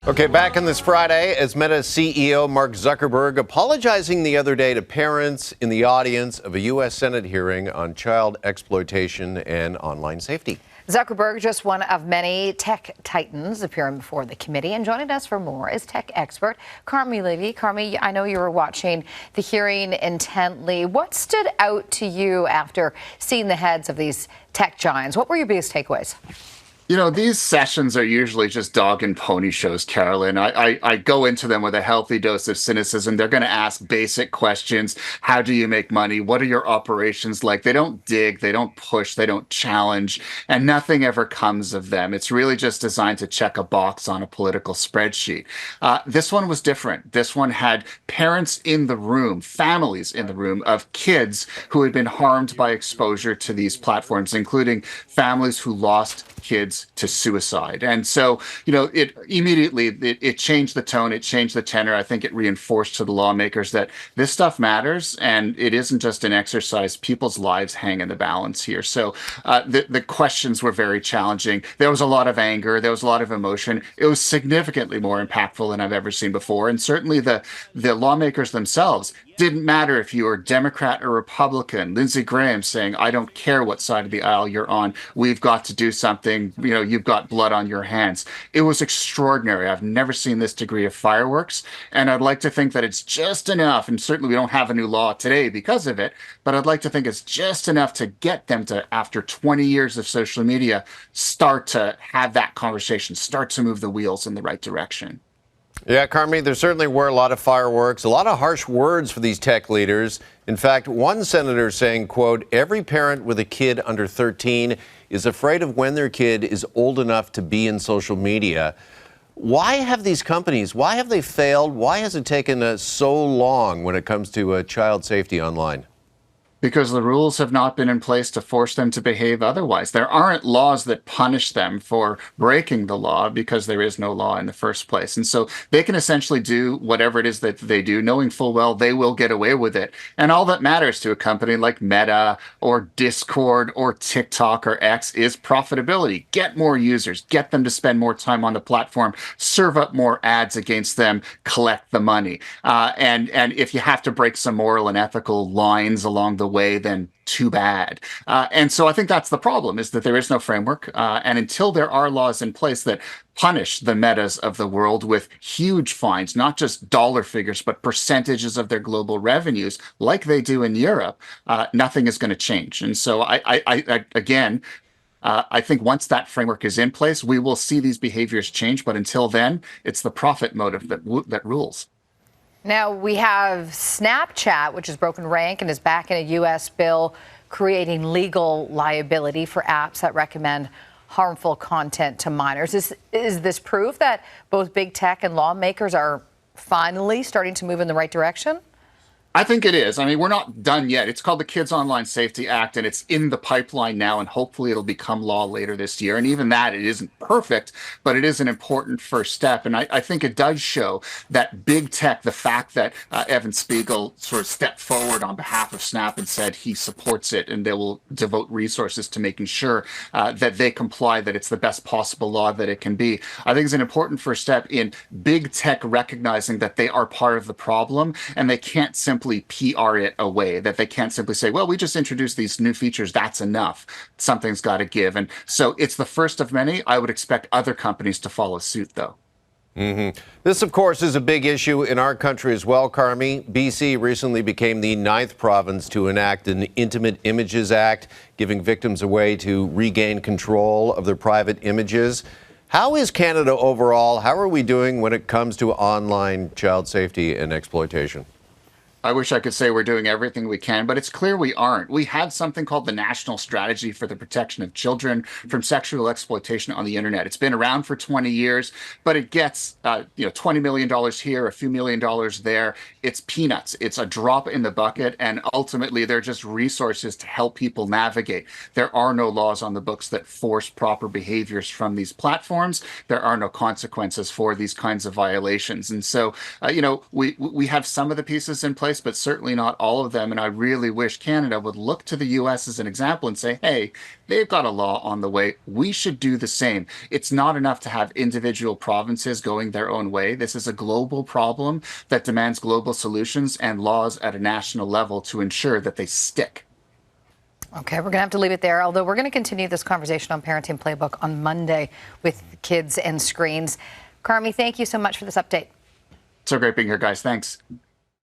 Okay, back on this Friday, as Meta CEO Mark Zuckerberg apologizing the other day to parents in the audience of a U.S. Senate hearing on child exploitation and online safety. Zuckerberg, just one of many tech titans appearing before the committee. And joining us for more is tech expert Carmi Levy. Carmi, I know you were watching the hearing intently. What stood out to you after seeing the heads of these tech giants? What were your biggest takeaways? You know, these sessions are usually just dog and pony shows, Carolyn. I go into them with a healthy dose of cynicism. They're going to ask basic questions. How do you make money? What are your operations like? They don't dig, they don't push, they don't challenge, and nothing ever comes of them. It's really just designed to check a box on a political spreadsheet. This one was different. This one had parents in the room, families in the room of kids who had been harmed by exposure to these platforms, including families who lost kids to suicide. And so, you know, it changed the tone, it changed the tenor. I think it reinforced to the lawmakers that this stuff matters and it isn't just an exercise. People's lives hang in the balance here. So the questions were very challenging. There was a lot of anger. There was a lot of emotion. It was significantly more impactful than I've ever seen before. And certainly the lawmakers themselves didn't matter if you were Democrat or Republican. Lindsey Graham saying, I don't care what side of the aisle you're on. We've got to do something. You know, you've got blood on your hands. It was extraordinary. I've never seen this degree of fireworks. And I'd like to think that it's just enough. And certainly we don't have a new law today because of it. But I'd like to think it's just enough to get them to, after 20 years of social media, start to have that conversation, start to move the wheels in the right direction. Yeah, Carmi, there certainly were a lot of fireworks, a lot of harsh words for these tech leaders. In fact, one senator saying, quote, every parent with a kid under 13 is afraid of when their kid is old enough to be in social media. Why have these companies, why have they failed? Why has it taken so long when it comes to child safety online? Because the rules have not been in place to force them to behave otherwise. There aren't laws that punish them for breaking the law because there is no law in the first place. And so they can essentially do whatever it is that they do, knowing full well they will get away with it. And all that matters to a company like Meta or Discord or TikTok or X is profitability. Get more users, get them to spend more time on the platform, serve up more ads against them, collect the money. And if you have to break some moral and ethical lines along the way, then too bad. And so I think that's the problem, is that there is no framework. And until there are laws in place that punish the Metas of the world with huge fines, not just dollar figures, but percentages of their global revenues, like they do in Europe, nothing is going to change. And so I think once that framework is in place, we will see these behaviors change. But until then, it's the profit motive that rules. Now, we have Snapchat, which has broken rank and is back in a U.S. bill creating legal liability for apps that recommend harmful content to minors. Is this proof that both big tech and lawmakers are finally starting to move in the right direction? I think it is. I mean, we're not done yet. It's called the Kids Online Safety Act, and it's in the pipeline now, and hopefully it'll become law later this year. And even that, it isn't perfect, but it is an important first step. And I think it does show that big tech, the fact that Evan Spiegel sort of stepped forward on behalf of Snap and said he supports it and they will devote resources to making sure that they comply, that it's the best possible law that it can be. I think it's an important first step in big tech recognizing that they are part of the problem and they can't simply PR it away, that they can't simply say, well, we just introduced these new features, that's enough. Something's got to give. And so it's the first of many. I would expect other companies to follow suit, though. This, of course, is a big issue in our country as well, Carmi. BC recently became the 9th province to enact an Intimate Images Act, giving victims a way to regain control of their private images. How is Canada overall? How are we doing when it comes to online child safety and exploitation? I wish I could say we're doing everything we can, but it's clear we aren't. We have something called the National Strategy for the Protection of Children from Sexual Exploitation on the Internet. It's been around for 20 years, but it gets $20 million here, a few $1 million there. It's peanuts. It's a drop in the bucket, and ultimately they're just resources to help people navigate. There are no laws on the books that force proper behaviors from these platforms. There are no consequences for these kinds of violations. And so, we have some of the pieces in place. advice, but certainly not all of them. And I really wish Canada would look to the US as an example and say, hey, they've got a law on the way. We should do the same. It's not enough to have individual provinces going their own way. This is a global problem that demands global solutions and laws at a national level to ensure that they stick. Okay, we're going to have to leave it there, although we're going to continue this conversation on Parenting Playbook on Monday with kids and screens. Carmi, thank you so much for this update. So great being here, guys. Thanks.